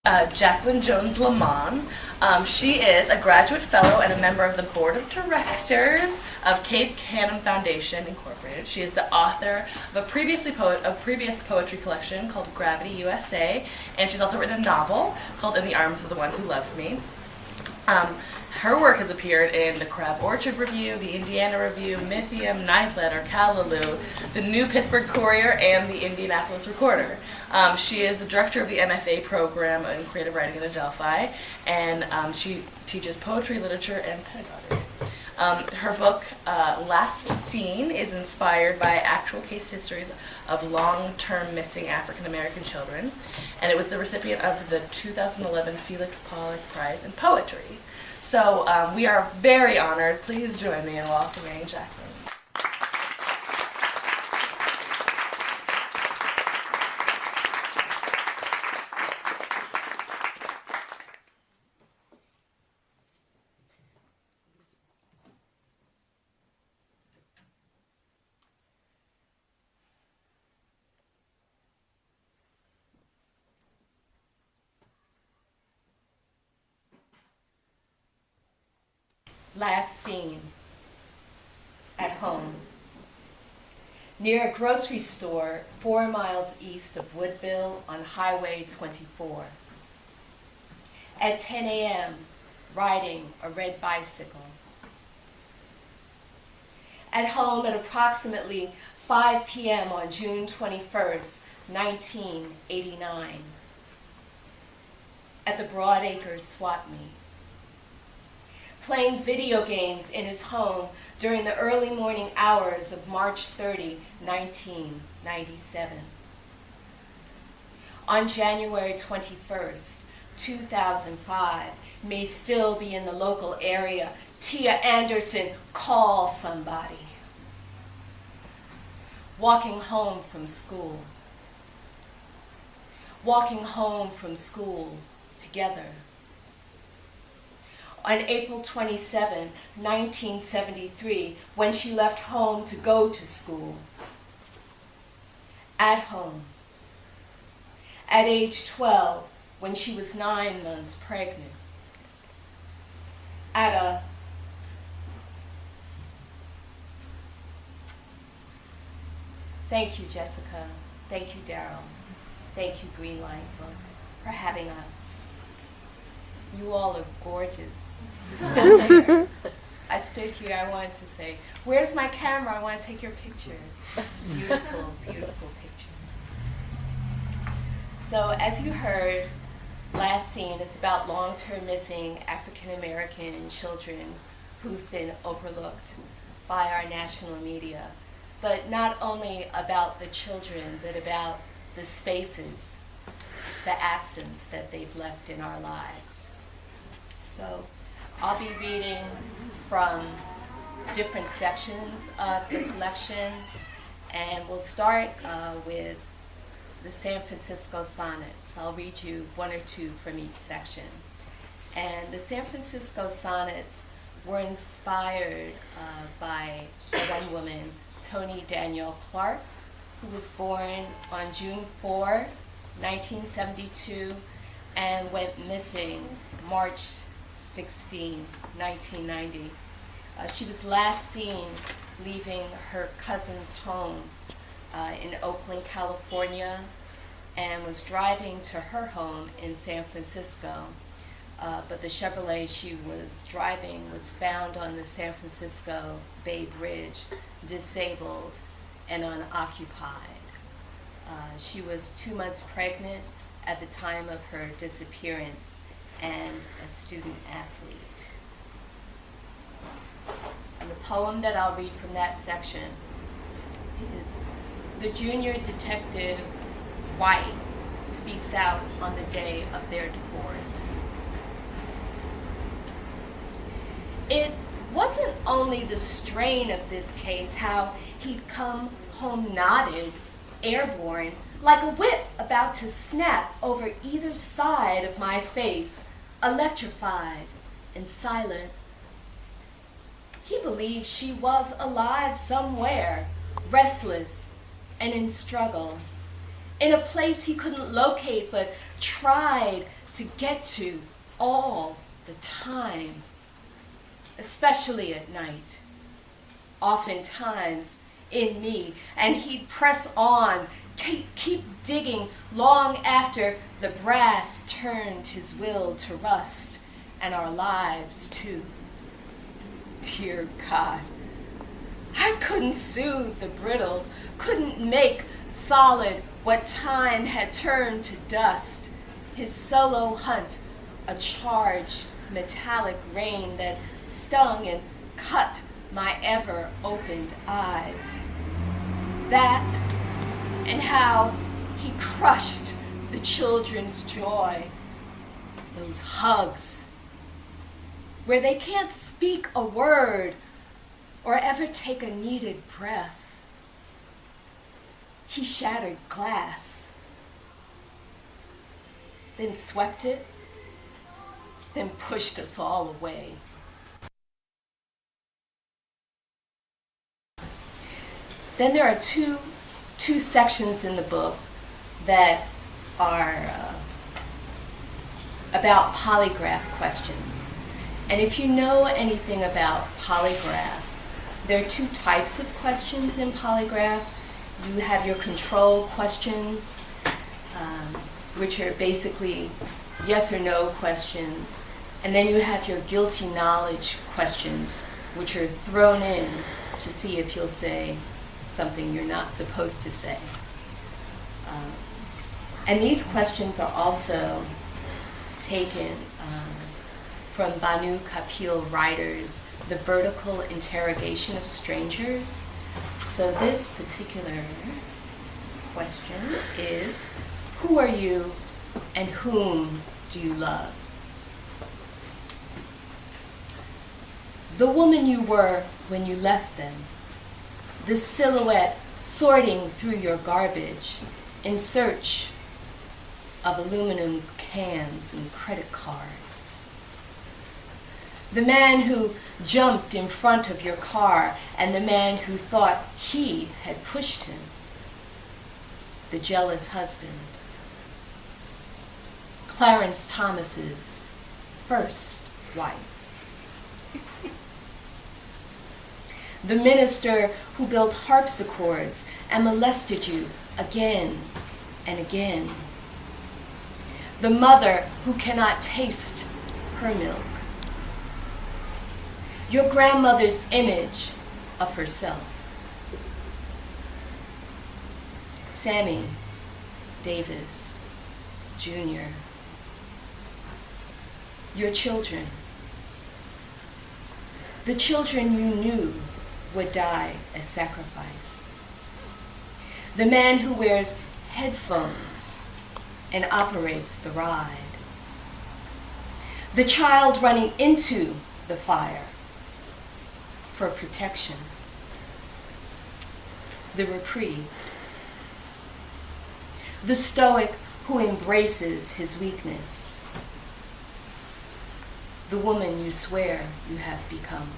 Jacqueline Jones LaMon. She is a graduate fellow and a member of the board of directors of Cape Canem Foundation Incorporated. She is the author of a previous poetry collection called Gravity USA, and she's also written a novel called In the Arms of the One Who Loves Me. Her work has appeared in the Crab Orchard Review, the Indiana Review, Mythium, Ninth Letter, Callaloo, the New Pittsburgh Courier, and the Indianapolis Recorder. She is the director of the MFA program in creative writing at Adelphi, and she teaches poetry, literature, and pedagogy. Her book, Last Seen, is inspired by actual case histories of long-term missing African American children, and it was the recipient of the 2011 Felix Pollock Prize in Poetry. So we are very honored. Please join me in welcoming Jacqueline. Last seen at home, near a grocery store 4 miles east of Woodville on Highway 24. At 10 a.m., riding a red bicycle. At home at approximately 5 p.m. on June 21st, 1989. At the Broadacre swap meet. Playing video games in his home during the early morning hours of March 30, 1997. On January 21st, 2005, may still be in the local area, Tia Anderson, call somebody. Walking home from school. Walking home from school together. On April 27, 1973, when she left home to go to school. At home. At age 12, when she was 9 months pregnant. Thank you, Jessica. Thank you, Daryl. Thank you, Greenlight Books, for having us. You all are gorgeous. I stood here, I wanted to say, where's my camera? I want to take your picture. It's a beautiful, beautiful picture. So as you heard, Last Seen is about long-term missing African American children who've been overlooked by our national media. But not only about the children, but about the spaces, the absence that they've left in our lives. So I'll be reading from different sections of the collection, and we'll start with the San Francisco Sonnets. I'll read you one or two from each section. And the San Francisco Sonnets were inspired by a young woman, Toni Danielle Clark, who was born on June 4, 1972, and went missing March 16, 1990. She was last seen leaving her cousin's home in Oakland, California, and was driving to her home in San Francisco. But the Chevrolet she was driving was found on the San Francisco Bay Bridge, disabled and unoccupied. She was 2 months pregnant at the time of her disappearance and a student athlete. And the poem that I'll read from that section is, "The junior detective's wife speaks out on the day of their divorce. It wasn't only the strain of this case, how he'd come home knotted, airborne, like a whip about to snap over either side of my face, electrified and silent. He believed she was alive somewhere, restless and in struggle, in a place he couldn't locate but tried to get to all the time, especially at night, oftentimes in me. And he'd press on, keep digging long after the brass turned his will to rust, and our lives too. Dear God, I couldn't soothe the brittle, couldn't make solid what time had turned to dust. His solo hunt, a charged metallic rain that stung and cut my ever-opened eyes. That, and how he crushed the children's joy, those hugs, where they can't speak a word or ever take a needed breath. He shattered glass, then swept it, then pushed us all away. Then there are two sections in the book that are about polygraph questions. And if you know anything about polygraph, there are two types of questions in polygraph. You have your control questions, which are basically yes or no questions. And then you have your guilty knowledge questions, which are thrown in to see if you'll say something you're not supposed to say. And these questions are also taken from Banu Kapil Ryder's The Vertical Interrogation of Strangers. So this particular question is, who are you and whom do you love? The woman you were when you left them, the silhouette sorting through your garbage in search of aluminum cans and credit cards. The man who jumped in front of your car and the man who thought he had pushed him. The jealous husband. Clarence Thomas's first wife. The minister who built harpsichords and molested you again and again. The mother who cannot taste her milk. Your grandmother's image of herself. Sammy Davis, Jr. Your children. The children you knew would die as sacrifice. The man who wears headphones and operates the ride. The child running into the fire for protection. The reprieve. The stoic who embraces his weakness. The woman you swear you have become.